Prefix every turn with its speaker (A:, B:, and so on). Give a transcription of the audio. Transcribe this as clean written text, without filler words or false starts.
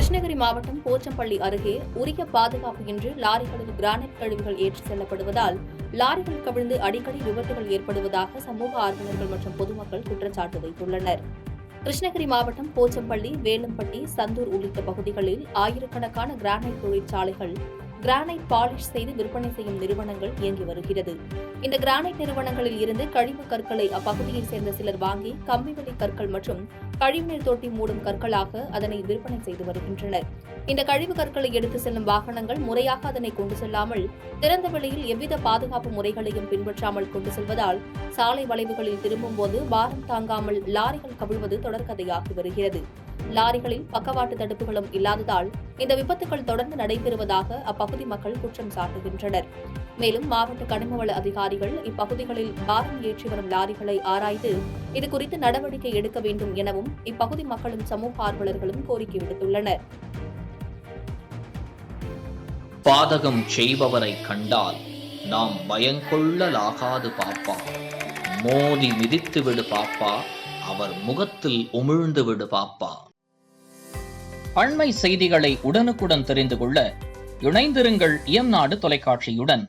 A: கிருஷ்ணகிரி மாவட்டம் போச்சம்பள்ளி அருகே உரிய பாதுகாப்பு இன்றி லாரிகளில் கிரானைட் கழிவுகள் ஏற்றிச் செல்லப்படுவதால் லாரிகள் கவிழ்ந்து அடிக்கடி விபத்துகள் ஏற்படுவதாக சமூக ஆர்வலர்கள் மற்றும் பொதுமக்கள் குற்றச்சாட்டு வைத்துள்ளனர். கிருஷ்ணகிரி மாவட்டம் போச்சம்பள்ளி, வேலம்பட்டி, சந்தூர் உள்ளிட்ட பகுதிகளில் ஆயிரக்கணக்கான கிரானைட் தொழிற்சாலைகள் கிரானைட் பாலிஷ் செய்து விற்பனை செய்யும் நிறுவனங்கள் இயங்கி வருகிறது. இந்த கிரானைட் நிறுவனங்களில் இருந்து கழிவு கற்களை அப்பகுதியைச் சேர்ந்த சிலர் வாங்கி கம்பிவெளி கற்கள் மற்றும் கழிவுநீர் தொட்டி மூடும் கற்களாக அதனை விற்பனை செய்து வருகின்றனர். இந்த கழிவு கற்களை எடுத்து செல்லும் வாகனங்கள் முறையாக அதனை கொண்டு செல்லாமல் திறந்த வெளியில் எவ்வித பாதுகாப்பு முறைகளையும் பின்பற்றாமல் கொண்டு செல்வதால் சாலை வளைவுகளில் திரும்பும்போது பாரம் தாங்காமல் லாரிகள் கவிழ்வது தொடர்கதையாகி வருகிறது. லாரிகளில் பக்கவாட்டு தடுப்புகளும் இல்லாததால் இந்த விபத்துகள் தொடர்ந்து நடைபெறுவதாக அப்பகுதி மக்கள் குற்றம் சாட்டுகின்றனர். மேலும் மாவட்ட கனிமவள அதிகாரிகள் இப்பகுதிகளில் பாரம் ஏற்றி வரும் லாரிகளை ஆராய்ந்து இதுகுறித்து நடவடிக்கை எடுக்க வேண்டும் எனவும் இப்பகுதி மக்களும் சமூக ஆர்வலர்களும் கோரிக்கை விடுத்துள்ளனர்.
B: பாதகம் செய்பவரை கண்டால் நாம் பயங்கொள்ளலாகாது பாப்பா, மோதி மிதித்து விடு பாப்பா, அவர் முகத்தில் உமிழ்ந்து விடு பாப்பா. அண்மை செய்திகளை உடனுக்குடன் தெரிந்து கொள்ள இணைந்திருங்கள் இயம்நாடு தொலைக்காட்சியுடன்.